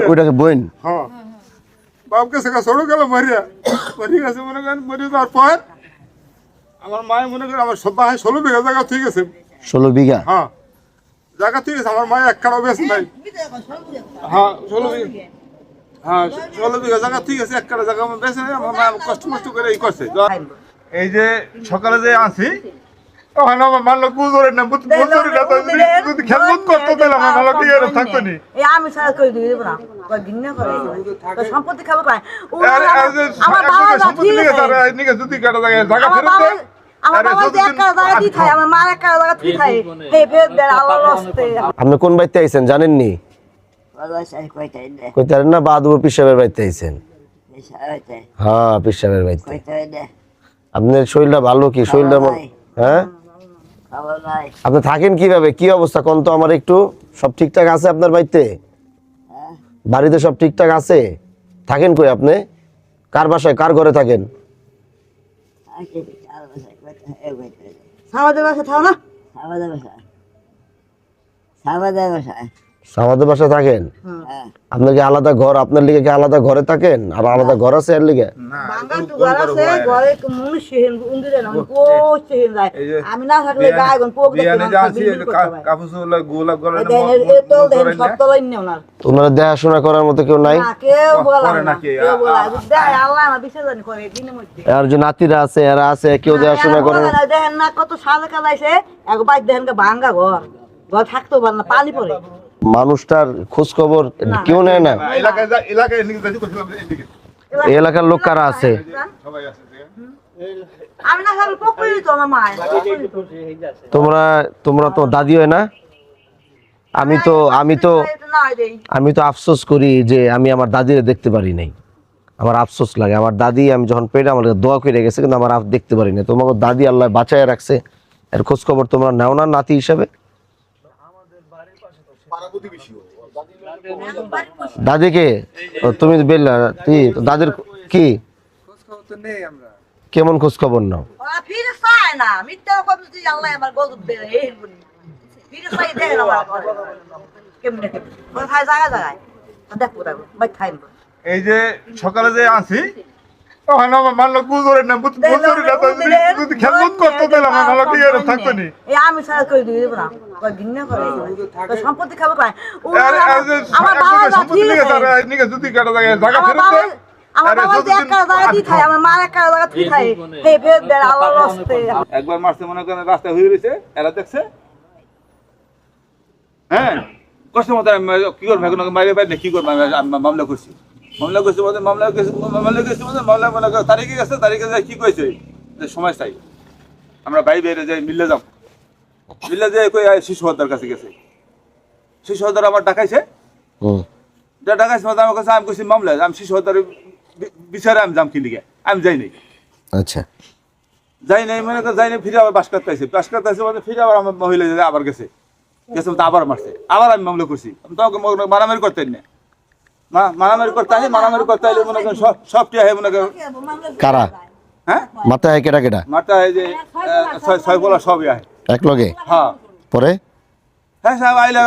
ওইটাকে বোন হ্যাঁ বাপকে সেটা ছোট গেল মরিয়া মরি গেছে মনে করেন মরি যাওয়ার পর আমার মায়ের মনে করেন আমার সব 16 বিঘা জায়গা ঠিক আছে 16 বিঘা হ্যাঁ জায়গা ঠিক আছে আমার মায়ের এক কারো বেশ নাই হ্যাঁ 16 বিঘা হ্যাঁ 16 বিঘা জায়গা ঠিক আছে এক কারো জায়গা আমার বেশ নাই আমার মা কষ্ট মষ্ট করে এই করছে এই যে সকালে যে আনছি ওখানে আমার মানলো বুঝরে না বুঝরে না যদি খেলবুত করতে তাহলে আমার ভালো কি আর থাকতো নি এই আমি সারা করে দিই না কই গিন্না করে তো সম্পত্তি খাবো পায় আমার বাবা সম্পত্তি নিয়ে তার নিয়ে যদি কাটা জায়গা ফেরত দেয় আমার বাবা যে এক কাটা জায়গা দি খায় আমার মা এক কাটা জায়গা দি খায় হে ফেরত দেয় আল্লাহর রাস্তে আপনি কোন বাড়িতে আইছেন জানেন নি কইতারেন না বাদুর পিসাবের বাড়িতে আইছেন হ্যাঁ পিসাবের বাড়িতে আপনার শরীরটা ভালো কি শরীরটা হ্যাঁ আপনি থাকেন কিভাবে কি অবস্থা কোন তো আমার একটু সব ঠিকঠাক আছে আপনার বাড়িতে বাড়িতে সব ঠিকঠাক আছে থাকেন কই আপনি কার বাসায় কার ঘরে থাকেন সামাদের বাসা থাও না সামাদের বাসায় থাকেন আপনার কি আলাদা ঘর আপনার লিগে কি আলাদা ঘরে থাকেন আর আলাদা ঘর আছে এর লিগে বাঙ্গা তো ঘর আছে ঘরে মনুষ্য হেন উন্দিরে না কোচ হেন যায় আমি না থাকলে গায় গন পোক দেখতে বিয়ানে যাচ্ছি কাপুসুল গোলাপ গলার তো দেন সব লাইন নেও না তোমরা দেখাশোনা করার মতো কেউ নাই না কেউ বলে না কেউ বলে দেয় আল্লাহ আমার বিশ্বাস জানি করে দিনের মধ্যে আর যে নাতিরা আছে এরা আছে কেউ দেখাশোনা করে না দেখেন না কত সাজা কালাইছে এক বাইক দেখেন ভাঙ্গা ঘর ঘর থাকতো পারে না পানি পড়ে মানুষটার খোঁজ খবর কেউ নেয় না এলাকায় নিয়ে যাচ্ছি করছিলাম এদিকে এই এলাকার লোক কারা আছে সবাই আছে আমি না খালি পকড়ি তো আমার মা তোমরা তো দাদি হয় না আমি তো আফসোস করি যে আমি আমার দাদিরে দেখতে পারি নাই আমার আফসোস লাগে আমার দাদি আমি যখন পেটে আমার দোয়া করে গেছে কিন্তু আমার দেখতে পারি না তোমাকে দাদি আল্লাহ বাঁচায় রাখছে এর খোঁজ খবর তোমরা নাও না নাতি হিসাবে দাদিকে তুমি বেলা দাদির কি কেমন খোঁজ খবর নাও ফিরে চায় না মিথ্যা কথা যদি আল্লাহ আমার গজব দেয় এই বলি ফিরে চাই দেয় না আমার কেমনে কোন খায় জায়গায় দেখো দেখো বাই খাইন এই যে সকালে যে আনছি ওখানে আমার মানলো বুঝরে না বুঝরে না যদি খেলবুত করতে তাহলে আমার ভালো কি আর থাকতো নি এই আমি সারা করে দিই না কই গিন্না করে তো সম্পত্তি খাবো পায় আমার বাবা সম্পত্তি নিয়ে তার নিয়ে যদি কাটা জায়গা ফেরত দেয় আমার বাবা যে এক কাটা জায়গা দি খায় আমার মা এক কাটা জায়গা দি খায় হে ফেরত দেয় আল্লাহর রাস্তে একবার মারতে মনে করেন রাস্তা হয়ে রয়েছে এরা দেখছে হ্যাঁ কষ্ট মতো কি করবো এখন মাইরে পাই না কি করবো মামলা করছি মামলা তারিখে গেছে তারিখে যাই কি কইছে যে সময় চাই আমরা ভাই বেরে যাই মিললে যাও মিললে যাই কই শিশু হত্যার কাছে গেছে শিশু হত্যার আমার ডাকাইছে ডাকাইছে আমার কাছে আমি কইছি মামলা আমি শিশু হত্যার বিচারে আমি যাম কি লিগে আমি যাই নাই আচ্ছা যাই নাই মানে যাই নাই ফিরে আবার বাস কাটতে মানে ফিরে আবার আমার মহিলা আবার গেছে তো আবার মারছে আবার আমি মামলা করছি আমি তোমাকে মারামারি করতেন না মারামারি করতে আসি মারামারি করতে আসলে মনে করেন সবটি আহে মনে করেন কারা হ্যাঁ মাথায় কেটা কেটা মাথায় যে ছয় বলা সবই আহে এক লগে হ্যাঁ পরে হ্যাঁ সাহেব আইলে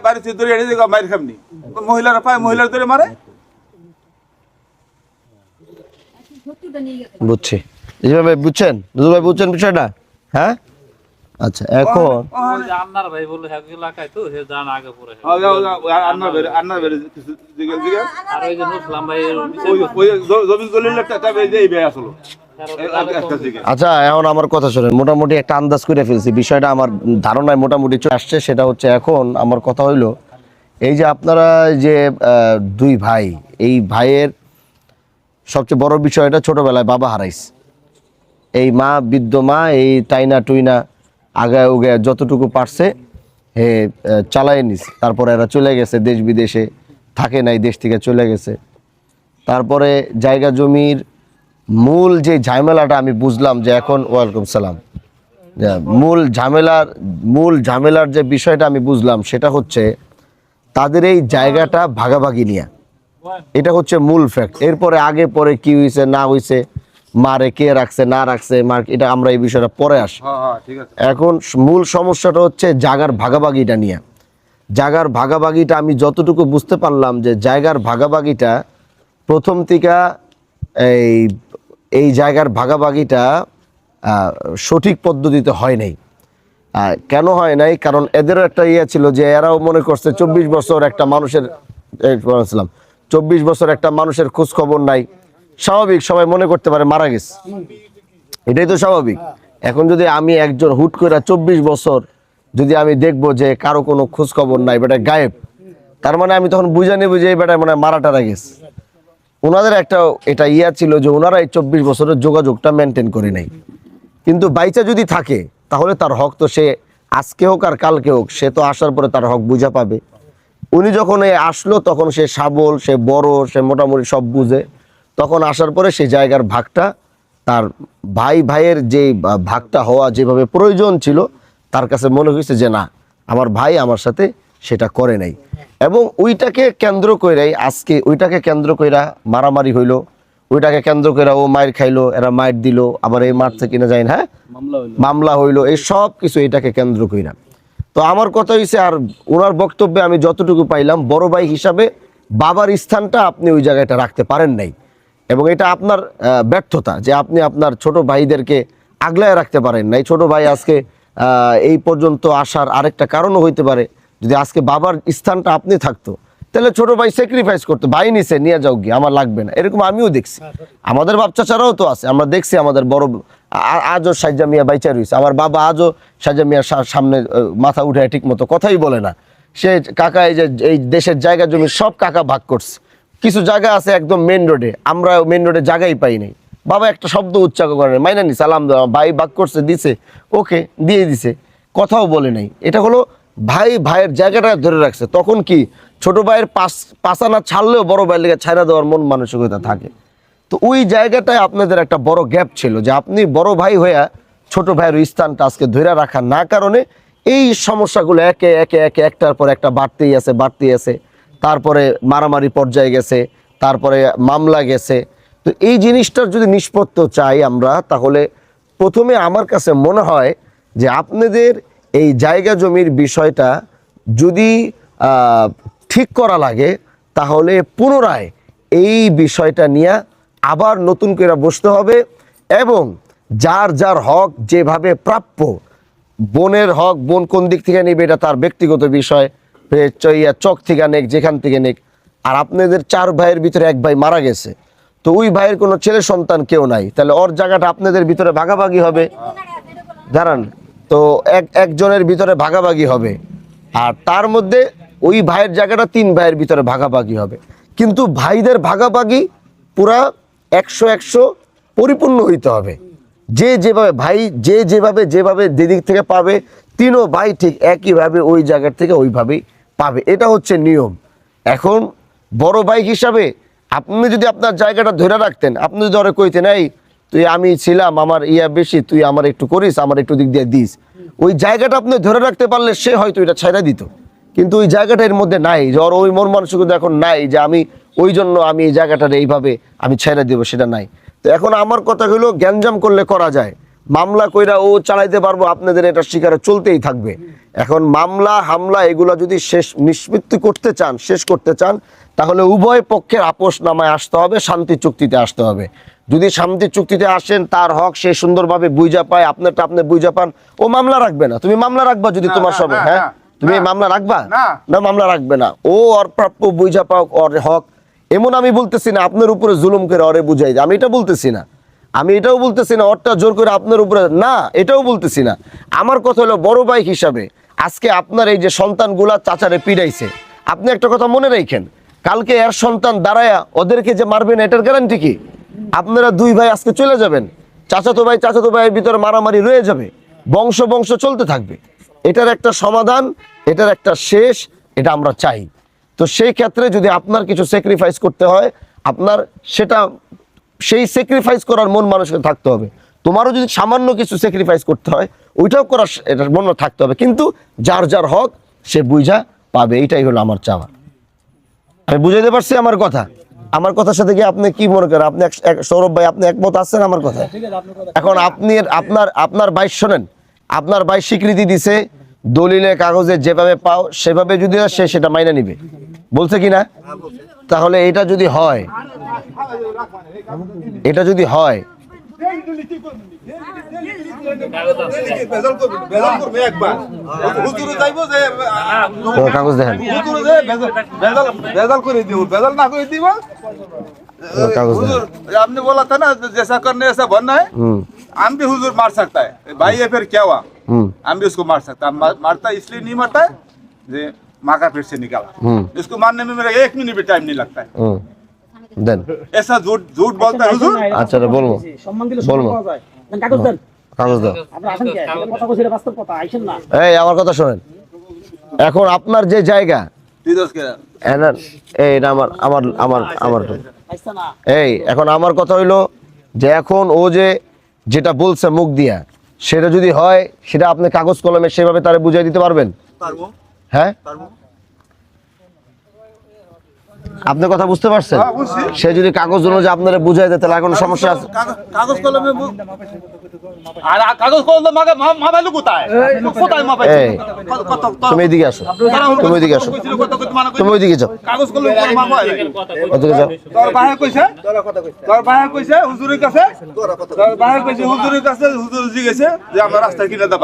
বাড়িতে ধরে এড়ে দিকে মারি খামনি মহিলারা পায় মহিলার ধরে মারে বুঝছি এইভাবে বুঝছেন দুদু ভাই বুঝছেন বিষয়টা হ্যাঁ আচ্ছা এখন আন্নার ভাই বলে এলাকায় তো সে জান আগে পড়ে আন্নার বেরে কিছু দিকে দিকে আর ওই যে মুসলাম ভাই ওই জমিন দলিল একটা এই ভাই আসলো আচ্ছা এখন আমার কথা শোনেন মোটামুটি একটা আন্দাজ করে ফেলছি বিষয়টা আমার ধারণায় মোটামুটি চলে আসছে সেটা হচ্ছে এখন আমার কথা হইলো এই যে আপনারা যে দুই ভাই এই ভাইয়ের সবচেয়ে বড় বিষয়টা ছোটবেলায় বাবা হারাইছে এই মা বৃদ্ধ মা এই টাইনা টুইনা আগায় উগায় যতটুকু পারছে হে চালায় নিছে তারপরে এরা চলে গেছে দেশ বিদেশে থাকে নাই দেশ থেকে চলে গেছে তারপরে জায়গা জমির মূল যে ঝামেলাটা আমি বুঝলাম যে এখন ওয়ালাইকুম সালাম মূল ঝামেলার যে বিষয়টা আমি বুঝলাম সেটা হচ্ছে তাদের এই জায়গাটা ভাগাভাগি নিয়ে এটা হচ্ছে মূল ফ্যাক্ট এরপরে আগে পরে কি হয়েছে না হয়েছে মারে কে রাখছে না রাখছে মার এটা আমরা এই বিষয়টা পরে আসি এখন মূল সমস্যাটা হচ্ছে জায়গার ভাগাভাগিটা নিয়ে জায়গার ভাগাভাগিটা আমি যতটুকু বুঝতে পারলাম যে জায়গার ভাগাভাগিটা প্রথম থেকে এই জায়গার ভাগাভাগিটা সঠিক পদ্ধতিতে হয় নাই। কেন হয় নাই? কারণ এদেরও একটা ছিল যে এরাও মনে করছে 24 বছর একটা মানুষের 24 বছর একটা মানুষের খোঁজ খবর নাই। স্বাভাবিক, সবাই মনে করতে পারে মারা গেছে, এটাই তো স্বাভাবিক। এখন যদি আমি একজন হুট করে 24 বছর যদি আমি দেখবো যে কারো কোনো খোঁজ খবর নাই, বেটা গায়েব, তার মানে আমি তখন বুঝে নেব যে এই বেটা মানে মারা টারা গেছে। ওনাদের একটা এটা ছিল যে ওনারা এই 24 বছরের যোগাযোগটা মেনটেন করে নাই। কিন্তু বাইচা যদি থাকে তাহলে তার হক তো সে আজকে হোক আর কালকে হোক, সে তো আসার পরে তার হক বুঝা পাবে। উনি যখন আসলো তখন সে সাবল, সে বড়, সে মোটামুটি সব বুঝে। তখন আসার পরে সেই জায়গার ভাগটা তার ভাইয়ের যে ভাগটা হওয়া যেভাবে প্রয়োজন ছিল, তার কাছে মনে হয়েছে যে না, আমার ভাই আমার সাথে সেটা করে নাই। এবং ওইটাকে কেন্দ্র কইরাই আজকে ওইটাকে কেন্দ্র কইরা মারামারি হইলো, ওইটাকে কেন্দ্র করে ও মায়ের খাইলো, এরা মায়ের দিল, আবার এই মারছে কিনা যায় না, মামলা হইলো, এই সব কিছু এটাকে কেন্দ্র কইরা। তো আমার কথা হইছে, আর ওনার বক্তব্যে আমি যতটুকু পাইলাম, বড় ভাই হিসাবে বাবার স্থানটা আপনি ওই জায়গাটা রাখতে পারেন নাই। এবং এটা আপনার ব্যর্থতা যে আপনি আপনার ছোট ভাইদেরকে আগলায় রাখতে পারেন নাই। ছোট ভাই আজকে এই পর্যন্ত আসার আরেকটা কারণও হইতে পারে, যদি আজকে বাবার স্থানটা আপনি থাকতো তাহলে ছোট ভাই স্যাক্রিফাইস করতো, ভাই নিছে নিয়ে যাও গিয়ে, আমার লাগবে না। এরকম আমিও দেখছি, আমাদের বাপ চাচারাও তো আছে, আমরা দেখছি আমাদের বড় আজও সাজ্জা মিয়া বাইচা রয়েছে। আমার বাবা আজও সাজ্জা মিয়ার সামনে মাথা উঠায় ঠিক মতো কথাই বলে না। সে কাকা এই দেশের জায়গা জমি সব কাকা ভাগ করছে। কিছু জায়গা আছে একদম মেন রোডে, আমরা মেন রোডে জায়গাই পাই নাই। বাবা একটা শব্দ উচ্চারণ করে মাইনা নি, সালাম দেওয়া, ভাই ভাগ করছে দিছে, ওকে দিয়ে দিছে, কথাও বলে নাই। এটা হলো ভাইয়ের জায়গাটা ধরে রাখছে। তখন কি ছোট ভাইয়ের পাশানা ছাড়লেও বড় ভাইয়ের লেগে ছাইড়া দেওয়ার মন মানসিকতা থাকে। তো ওই জায়গাটায় আপনাদের একটা বড় গ্যাপ ছিল যে আপনি বড় ভাই হইয়া ছোট ভাইয়ের স্থানটা আজকে ধরে রাখা না কারণে এই সমস্যাগুলো একে একে একে একটার পর একটা বাড়তেই আছে। তারপরে মারামারি পর্যায়ে গেছে, তারপরে মামলা গেছে। তো এই জিনিসটার যদি নিষ্পত্তি চাই আমরা, তাহলে প্রথমে আমার কাছে মনে হয় যে আপনাদের এই জায়গা জমির বিষয়টা যদি ঠিক করা লাগে, তাহলে পুনরায় এই বিষয়টা নিয়ে আবার নতুন করে বসতে হবে এবং যার যার হক যেভাবে প্রাপ্য, বোনের হক বোন কোন দিক থেকে নেবে এটা তার ব্যক্তিগত বিষয়, চক থেকে নেক, যেখান থেকে নেক। আর আপনাদের 4 ভাইয়ের ভিতরে 1 ভাই মারা গেছে, তো ওই ভাইয়ের কোনো ছেলে সন্তান কেউ নাই, তাহলে ওর জায়গাটা আপনাদের ভিতরে ভাগাভাগি হবে। দাঁড়ান, তো একজনের ভিতরে ভাগাভাগি হবে, আর তার মধ্যে ওই ভাইয়ের জায়গাটা 3 ভাইয়ের ভিতরে ভাগাভাগি হবে। কিন্তু ভাইদের ভাগাভাগি পুরা 100 পরিপূর্ণ হইতে হবে। যে যেভাবে ভাই যেভাবে যেদিক থেকে পাবে, 3ও ভাই ঠিক একইভাবে ওই জায়গার থেকে ওইভাবেই পাবে। এটা হচ্ছে নিয়ম। এখন বড় ভাই হিসাবে আপনি যদি আপনার জায়গাটা ধরে রাখতেন, আপনি যদি ধরে কইতেন এই তুই আমি ছিলাম, আমার বেশি, তুই আমার একটু করিস, আমার একটু দিক দিয়ে দিস, ওই জায়গাটা আপনি ধরে রাখতে পারলে সে হয়তো এটা ছাইড়া দিত। কিন্তু ওই জায়গাটা এর মধ্যে নাই, যে ওই মন মানসিকতা এখন নাই যে আমি ওই জন্য আমি এই জায়গাটা এইভাবে আমি ছেড়ে দেবো, সেটা নাই। তো এখন আমার কথা হলো, গ্যাঞ্জাম করলে করা যায়, মামলা কইরা ও চালাইতে পারবো, আপনাদের এটা শিকারে চলতেই থাকবে। এখন মামলা হামলা এগুলা যদি নিষ্পত্তি করতে চান, শেষ করতে চান, তাহলে উভয় পক্ষের আপোষ নামায় আসতে হবে, শান্তি চুক্তিতে আসতে হবে। যদি শান্তি চুক্তিতে আসেন, তার হক সে সুন্দরভাবে বুঝা পায়, আপনারটা আপনি বুঝা পান, ও মামলা রাখবে না। তুমি মামলা রাখবা যদি তোমার সব, হ্যাঁ তুমি মামলা রাখবা না, মামলা রাখবে না। ও ওর প্রাপ্য বুঝা পাও, ওর হক। এমন আমি বলতেছি না আপনার উপরে জুলুম করে ওরে বুঝাই, আমি এটা বলতেছি না, আমি এটাও বলতেছি না ওরটা জোর করে আপনার উপরে, না এটাও বলতেছি না। আমার কথা হলো বড় ভাই হিসাবে আজকে আপনার এই যে সন্তানগুলা চাচারে পিড়াইছে, আপনি একটা কথা মনে রাখেন, কালকে এর সন্তান দাঁড়ায়া ওদেরকে যে মারবেন, এটার গ্যারান্টি কি? আপনারা 2 ভাই আজকে চলে যাবেন, চাচাতো ভাইয়ের ভিতরে মারামারি রয়ে যাবে, বংশ চলতে থাকবে। এটার একটা সমাধান, এটার একটা শেষ, এটা আমরা চাই। তো সেই ক্ষেত্রে যদি আপনার কিছু স্যাক্রিফাইস করতে হয়, আপনার সেটা সেই স্যাক্রিফাইস করার মন মানসিকতা থাকতে হবে। তোমারও যদি সামান্য কিছু স্যাক্রিফাইস করতে হয়, ওইটাও করার এটা মন থাকতে হবে। কিন্তু যার যার হক সে বুঝা পাবে, এইটাই হলো আমার চাওয়া। আমি বুঝাইতে পারছি আমার কথা? আমার কথার সাথে কি আপনি কি মনে করেন? আপনি সৌরভ ভাই, আপনি একমত আছেন আমার কথা? এখন আপনি আপনার ভাই শোনেন, আপনার ভাই স্বীকৃতি দিছে দলিলে কাগজে যেভাবে পাও সেভাবে যদি সে সেটা মাইনে নিবে, বলছে কি না? তাহলে এটা যদি হয়, এটা যদি হয় কাগজ দেখেন, कागज हुजूर आपने बोला था ना जैसा करने ऐसा बनना है, हम भी हुजूर मार सकता है भाई, ये फिर क्या हुआ, हम भी उसको मार सकता है। मारता इसलिए नहीं मरता है जे माँ का पेट से निकाला, इसको मारने में मेरा 1 मिनट भी टाइम नहीं लगता है। देन ऐसा झूठ झूठ बोलता है हुजूर। अच्छा रे बोलबो बोलबो কাগজ দেন, কাগজ দাও। আপনি আসেন কে? কথা কইছিলেন বাস্তব কথা, আইছেন না। এই আমার কথা শুনেন, এখন আপনার যে জায়গা এই এটা আমার আমার আমার আমার আইছে না। এই এখন আমার কথা হইলো যে এখন ও যে যেটা বলছে মুখ দিয়া সেটা যদি হয় সেটা আপনি কাগজ কলমে সেভাবে তারে বুঝাই দিতে পারবেন? পারবো। হ্যাঁ আপনি কথা বুঝতে পারছেন? সে যদি কাগজ অনুযায়ী আপনারা বুঝাই দেয় তাহলে কোনো সমস্যা আছে? কাগজ কলমে আর কাগজ কলমে মোবাইল কোথায় কোথায় মোবাইল? তুমি এদিকে আসো, তুমি এদিকে আসো, তুমি ওইদিকে যাও, কাগজ কলমে মোবাইল ওইদিকে যাও। তোর ভাই কইছে, তোর ভাই কইছে হুজুরের কাছে, তোর ভাই কইছে হুজুরের কাছে, হুজুর জিগেছে যে আমরা রাস্তায় কিনে দেব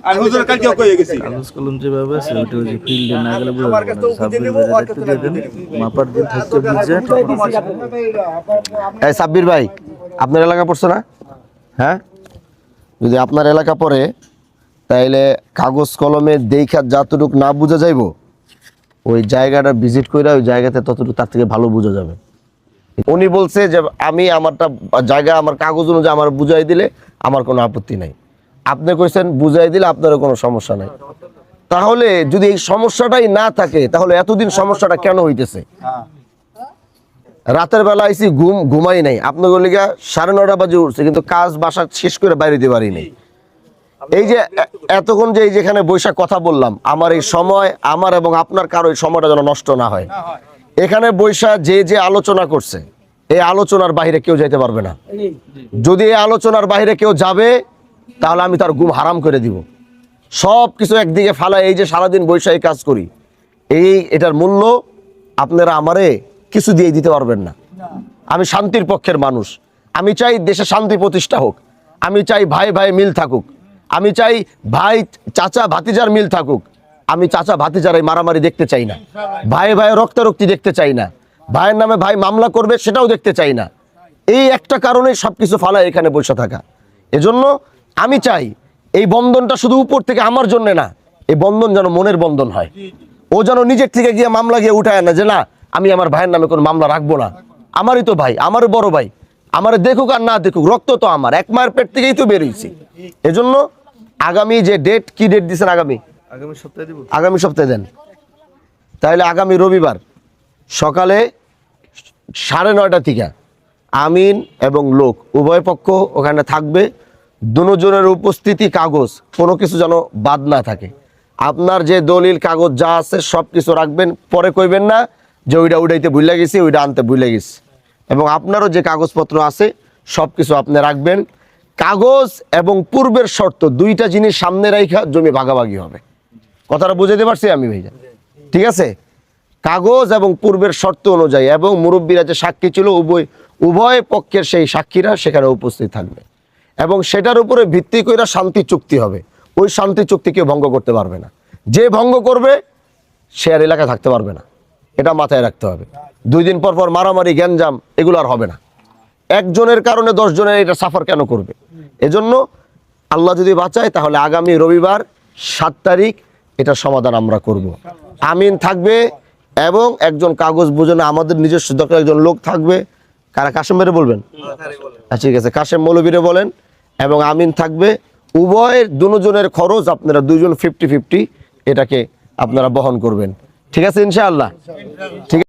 আর হুজুরের কাছে কইয়ে গেছি কাগজ কলম যেভাবে আছে ওইটা ওই যে ফিল্ডে না গেলে বুঝা যাবে না। সাব্বির ভাই দায়িত্ব দিয়ে দেন, মাপার দিন থাকতে বুঝে। এই সাব্বির ভাই আপনার এলাকা পড়ছে না? হ্যাঁ যদি আপনার এলাকা পড়ে তাইলে কাগজ কলমে দেখা যতটুকু না বোঝা যাইব ওই জায়গাটা ভিজিট করে ওই জায়গাতে ততটুকু তার থেকে ভালো বোঝা যাবে। উনি বলছে যে আমি আমারটা জায়গা আমার কাগজ অনুযায়ী আমার বুঝাই দিলে আমার কোনো আপত্তি নাই, আপনি কইছেন বুঝাই দিলে আপনারও কোনো সমস্যা নাই। তাহলে যদি এই সমস্যাটাই না থাকে তাহলে এতদিন সমস্যাটা কেন হইতেছে? রাতের বেলা আইসি ঘুমাই নাই, আপনার লিগা 9:30 বাজে উঠছে কিন্তু কাজ বাসা শেষ করে বাইরে দিতে পারি নাই। এই যে এতক্ষণ যে যেখানে বৈশাখ কথা বললাম, আমার এই সময় আমার এবং আপনার কারো এই সময়টা যেন নষ্ট না হয়। এখানে বৈশাখ যে যে আলোচনা করছে এই আলোচনার বাইরে কেউ যেতে পারবে না। যদি এই আলোচনার বাইরে কেউ যাবে তাহলে আমি তার ঘুম হারাম করে দিব। সব কিছু একদিকে ফালা, এই যে সারাদিন বৈশাখী কাজ করি এটার মূল্য আপনারা আমারে কিছু দিয়ে দিতে পারবেন না। আমি শান্তির পক্ষের মানুষ, আমি চাই দেশে শান্তি প্রতিষ্ঠা হোক, আমি চাই ভাই ভাই মিল থাকুক, আমি চাই ভাই চাচা ভাতিজার মিল থাকুক। আমি চাচা ভাতিজার এই মারামারি দেখতে চাই না, ভাই ভাই রক্তারক্তি দেখতে চাই না, ভাইয়ের নামে ভাই মামলা করবে সেটাও দেখতে চাই না। এই একটা কারণে সবকিছু ফালা এখানে বসে থাকা। এজন্য আমি চাই এই বন্ধনটা শুধু উপর থেকে আমার জন্য না, এই বন্ধন যেন মনের বন্ধন হয়। ও যেন নিজের থেকে গিয়ে মামলা গিয়ে উঠায় না যে না আমি আমার ভাইয়ের নামে কোনো মামলা রাখবো না, আমারই তো ভাই, আমার বড় ভাই, আমার দেখুক আর না দেখুক রক্ত তো আমার, এক মায়ের পেট থেকেই তো বেরোইছি। এজন্য আগামী যে ডেট, কি ডেট দিচ্ছেন? আগামী সপ্তাহে দিব। আগামী সপ্তাহে দেন। তাহলে আগামী রবিবার সকালে 9:30 থেকে আমিন এবং লোক উভয় পক্ষ ওখানে থাকবে। দুজনের উপস্থিতি, কাগজ কোনো কিছু যেন বাদ না থাকে। আপনার যে দলিল কাগজ যা আছে সব কিছু রাখবেন, পরে কইবেন না যে ওইটা উঠাইতে ভুলে গেছি, ওইটা আনতে ভুলে গেছি। এবং আপনারও যে কাগজপত্র আছে সব কিছু আপনি রাখবেন। কাগজ এবং পূর্বের শর্ত দুইটা জিনিস সামনে রাখা জমি ভাগাভাগি হবে। কথাটা বুঝাতে পারছি আমি ভাইয়া? ঠিক আছে, কাগজ এবং পূর্বের শর্ত অনুযায়ী এবং মুরব্বীরা যে সাক্ষী ছিল উভয় পক্ষের সেই সাক্ষীরা সেখানে উপস্থিত থাকবে এবং সেটার উপরে ভিত্তি করে শান্তি চুক্তি হবে। ওই শান্তি চুক্তি কেউ ভঙ্গ করতে পারবে না। যে ভঙ্গ করবে সে আর এলাকায় থাকতে পারবে না, এটা মাথায় রাখতে হবে। 2 দিন পর পর মারামারি গ্যাঞ্জাম এগুলো আর হবে না। একজনের কারণে 10 জনের এটা সাফার কেন করবে? এজন্য আল্লাহ যদি বাঁচায় তাহলে আগামী রবিবার 7 তারিখ এটা সমাধান আমরা করব। আমিন থাকবে এবং একজন কাগজ বুঝানো আমাদের নিজস্ব দরকার একজন লোক থাকবে। কারা? কাশেম ভাইরে বলবেন? আচ্ছা ঠিক আছে, কাশেম মৌলবীরে বলেন এবং আমিন থাকবে। উভয়ের দুজনের খরচ আপনারা 2 জন 50-50 এটাকে আপনারা বহন করবেন। ঠিক আছে ইনশাআল্লাহ? ঠিক আছে।